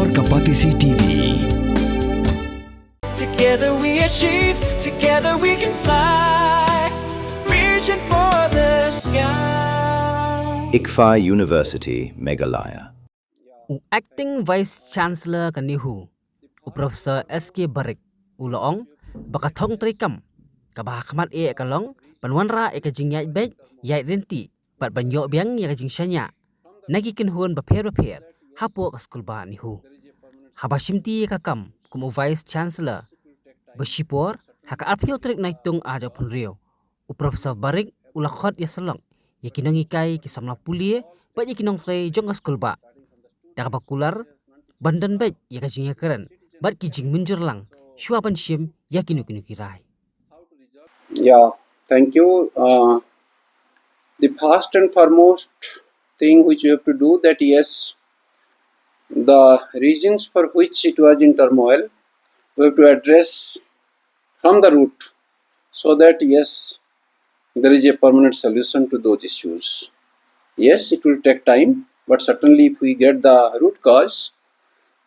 और Kapatisi TV. Together we achieve, together we can fly, reaching for the sky. ICFA University, Meghalaya. Acting Vice Chancellor kanihu, Professor S.K. Barik, Ulaong, baka Nongtrei kabahakmat kalong, panwanra jingyay beg, yay renti, pat banyo biang jingshanya. Nagikinhuan bapir, hapo kaskulba nihu. Habashimti kakam, kumu Vice Chancellor, Bashipor, haka apyo trik naitung aja punrio. Professor Barik, ula Khot Syllok, Nonghikai ki Samla Pule, pat Nongtrei jong kaskulba. Takabakular, bandan bej jingya keren, bat kijing munjur lang, Shwa shim kirai. Yeah, thank you. The first and foremost thing which you have to do that yes, the reasons for which it was in turmoil, we have to address from the root so that yes, there is a permanent solution to those issues. Yes, it will take time, but certainly if we get the root cause,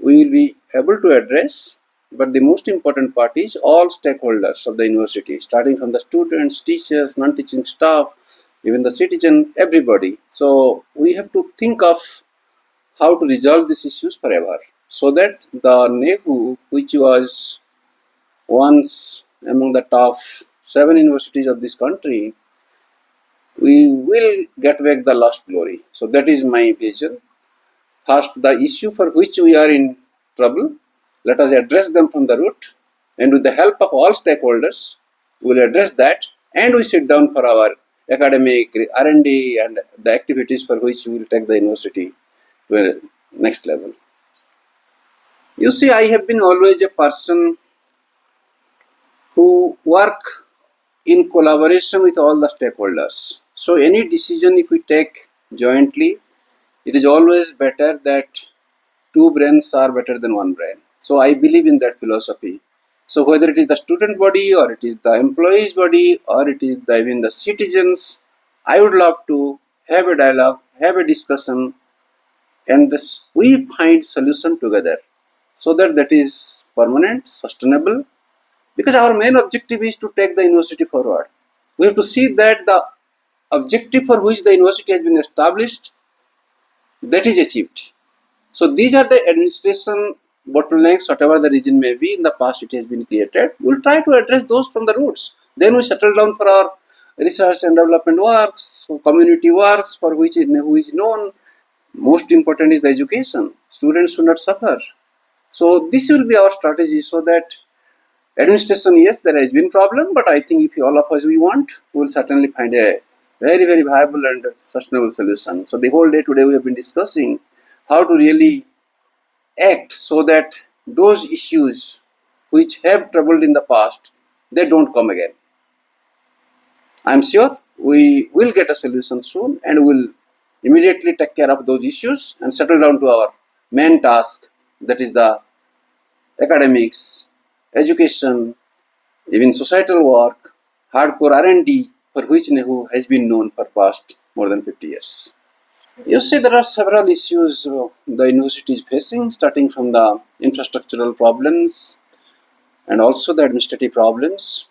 we will be able to address. But the most important part is all stakeholders of the university, starting from the students, teachers, non-teaching staff, even the citizen, everybody. So we have to think of how to resolve these issues forever, so that the NEHU, which was once among the top 7 universities of this country, we will get back the lost glory. So that is my vision. First, the issue for which we are in trouble, let us address them from the root, and with the help of all stakeholders, we will address that, and we sit down for our academic R&D and the activities for which we will take the university to a next level. You see, I have been always a person who work in collaboration with all the stakeholders. So any decision if we take jointly, it is always better that 2 brains are better than 1 brain. So I believe in that philosophy. So whether it is the student body or it is the employees body or it is even the citizens, I would love to have a dialogue, have a discussion, and this we find solution together so that is permanent, sustainable, because our main objective is to take the university forward. We have to see that the objective for which the university has been established, that is achieved. So these are the administration bottlenecks, whatever the reason may be, in the past it has been created. We will try to address those from the roots. Then we settle down for our research and development works, community works for which who is known. Most important is the education. Students should not suffer. So this will be our strategy, so that administration, yes, there has been problem, but I think if all of us we want, we will certainly find a very, very viable and sustainable solution. So the whole day today we have been discussing how to really act so that those issues which have troubled in the past, they don't come again. I am sure we will get a solution soon, and we will immediately take care of those issues and settle down to our main task, that is the academics, education, even societal work, hardcore R&D, for which NEHU has been known for past more than 50 years. You see, there are several issues the university is facing, starting from the infrastructural problems and also the administrative problems,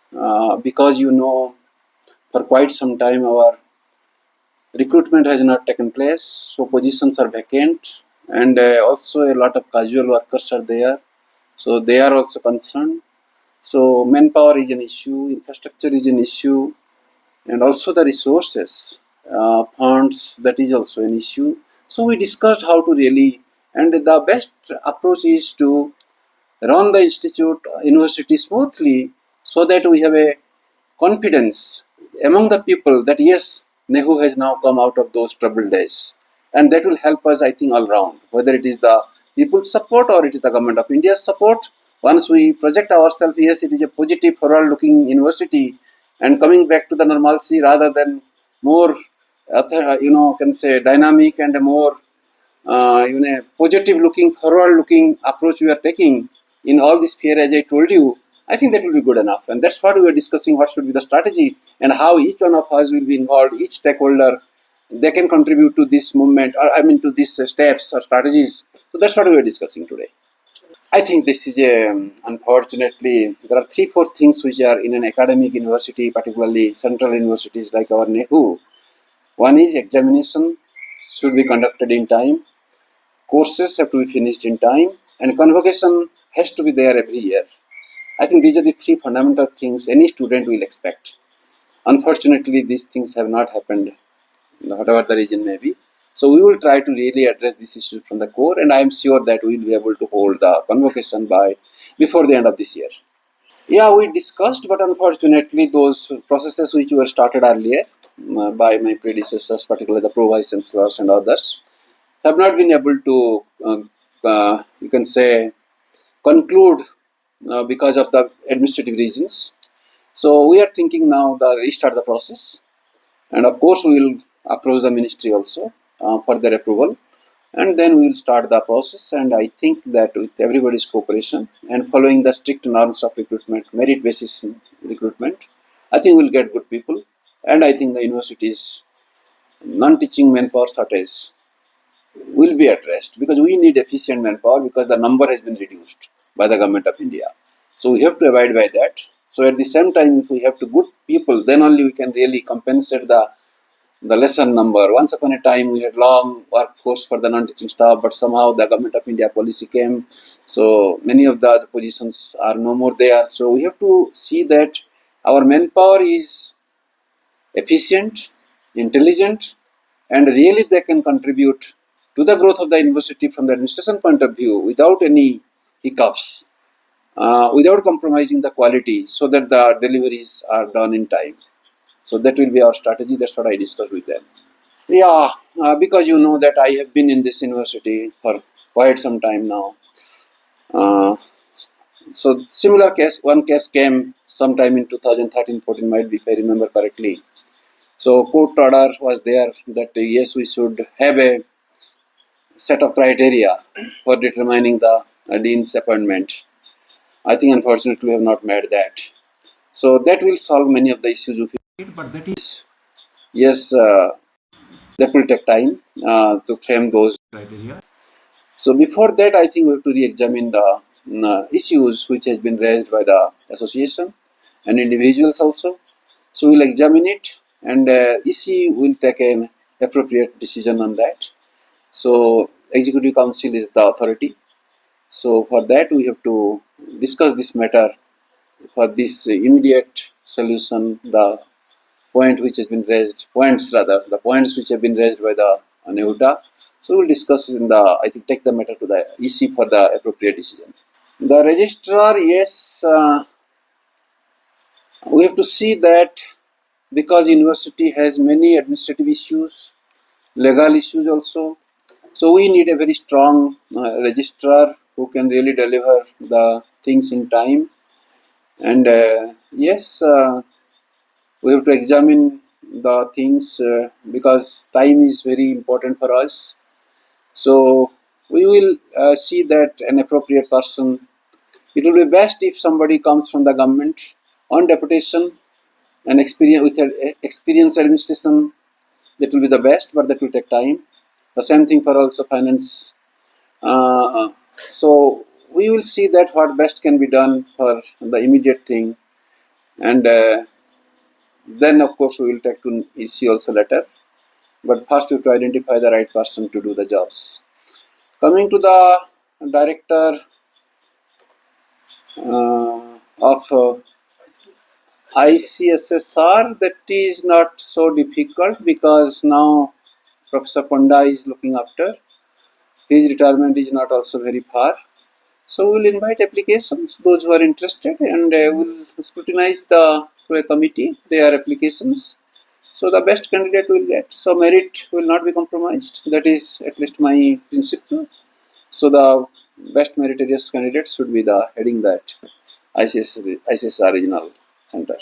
because for quite some time our recruitment has not taken place, so positions are vacant, and also a lot of casual workers are there, so they are also concerned. So manpower is an issue, infrastructure is an issue, and also the resources, funds, that is also an issue. So we discussed how to really, and the best approach is to run the university smoothly, so that we have a confidence among the people that yes, NEHU has now come out of those troubled days, and that will help us, I think, all round, whether it is the people's support or it is the government of India's support. Once we project ourselves, yes, it is a positive, forward-looking university, and coming back to the normalcy rather than more, can say dynamic and a more, positive-looking, forward-looking approach we are taking in all this sphere, as I told you. I think that will be good enough, and that's what we are discussing. What should be the strategy and how each one of us will be involved, each stakeholder, they can contribute to this movement, or to these steps or strategies. So that's what we are discussing today. I think this is unfortunately, there are 3-4 things which are in an academic university, particularly central universities like our NEHU. One is examination should be conducted in time, courses have to be finished in time, and convocation has to be there every year. I think these are the 3 fundamental things any student will expect. Unfortunately, these things have not happened, whatever the reason may be. So we will try to really address this issue from the core, and I am sure that we will be able to hold the convocation by before the end of this year. Yeah, we discussed, but unfortunately, those processes which were started earlier by my predecessors, particularly the pro vice chancellors and others, have not been able to, you can say, conclude because of the administrative reasons. So we are thinking now the restart the process, and of course we will approach the ministry also for their approval, and then we will start the process. And I think that with everybody's cooperation and following the strict norms of recruitment, merit basis recruitment, I think we'll get good people, and I think the university's non-teaching manpower shortage will be addressed, because we need efficient manpower because the number has been reduced by the government of India. So we have to abide by that. So at the same time, if we have to good people, then only we can really compensate the lesser number. Once upon a time, we had long workforce for the non-teaching staff, but somehow the government of India policy came. So many of the other positions are no more there. So we have to see that our manpower is efficient, intelligent, and really they can contribute to the growth of the university from the administration point of view without any hiccups, without compromising the quality, so that the deliveries are done in time. So that will be our strategy. That's what I discussed with them. Yeah, because you know that I have been in this university for quite some time now. Uh, so similar case, one case came sometime in 2013-14, might be if I remember correctly. So court order was there that yes, we should have a set of criteria for determining the dean's appointment. I think unfortunately we have not made that. So that will solve many of the issues we need, but that is, yes, that will take time to frame those criteria. So before that, I think we have to re-examine the issues which has been raised by the association and individuals also. So we'll examine it, and EC will take an appropriate decision on that. So Executive Council is the authority. So for that, we have to discuss this matter for this immediate solution. The point which has been raised, the points which have been raised by the NEUTA. So we'll discuss in the, I think, take the matter to the EC for the appropriate decision. The registrar, yes, we have to see that, because university has many administrative issues, legal issues also. So we need a very strong registrar who can really deliver the things in time. And yes, we have to examine the things because time is very important for us. So we will see that an appropriate person. It will be best if somebody comes from the government on deputation and experience with an experienced administration. That will be the best, but that will take time. The same thing for also finance. So we will see that what best can be done for the immediate thing, and then of course we will take to EC also later. But first we have to identify the right person to do the jobs. Coming to the director of ICSSR, that is not so difficult because now Professor Ponda is looking after. His retirement is not also very far. So we will invite applications, those who are interested, and we will scrutinize through a committee their applications. So the best candidate will get. So merit will not be compromised. That is at least my principle. So the best meritorious candidates should be the heading that ICSR Regional Center.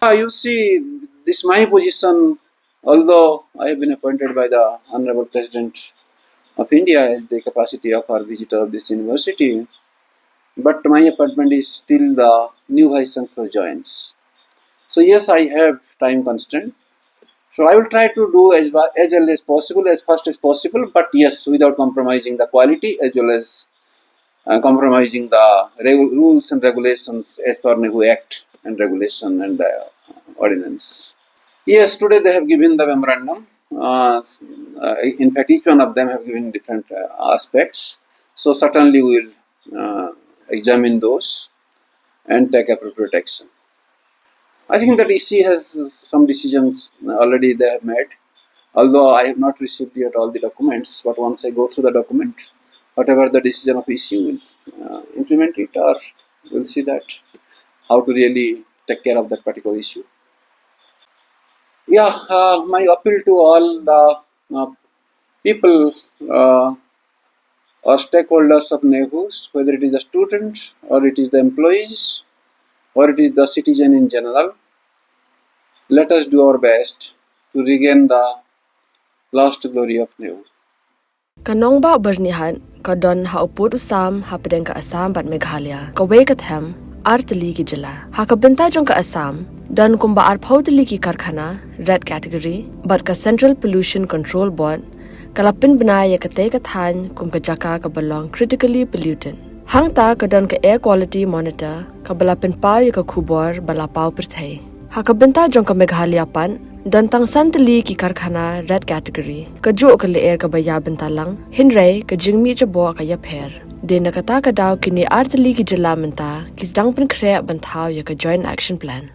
You see, this my position, although I have been appointed by the Honorable President of India as the capacity of our visitor of this university, but my appointment is still the new Vice Chancellor joins. So yes, I have time constraint. So I will try to do as well as possible, as fast as possible, but yes, without compromising the quality as well as compromising the rules and regulations as per NEHU Act and regulation and ordinance. Yes, today they have given the memorandum. In fact, each one of them have given different aspects. So certainly we will examine those and take appropriate action. I think that EC has some decisions already they have made. Although I have not received yet all the documents, but once I go through the document, whatever the decision of EC will implement it, or we'll see that how to really take care of that particular issue. Yeah, my appeal to all the people or stakeholders of NEHUs, whether it is the student or it is the employees or it is the citizen in general, let us do our best to regain the lost glory of NEHU. Kanong ba bernihan kadon ha uput usam ha pedeng ka Assam bat Meghalaya ka we ka them artali ki jala ha ka benta jong ka Assam dan kumba ar phautli ki karkhana red category bat ka Central Pollution Control Board kalapin banaya ka te ka than kum ka jaka ka belong critically pollutant hangta kadon ka air quality monitor ka balapin pau ya ka khubor balapau perthai ha ka benta jong ka Meghalaya pan dan tang santali ki karkhana red category ka jo ka le air ka baya bentalang hinrai ka jingmi jabo ka ya pher de na kata ka daw kini artali ki jala menta ki Sdang pen khre banthau ya ka joint action plan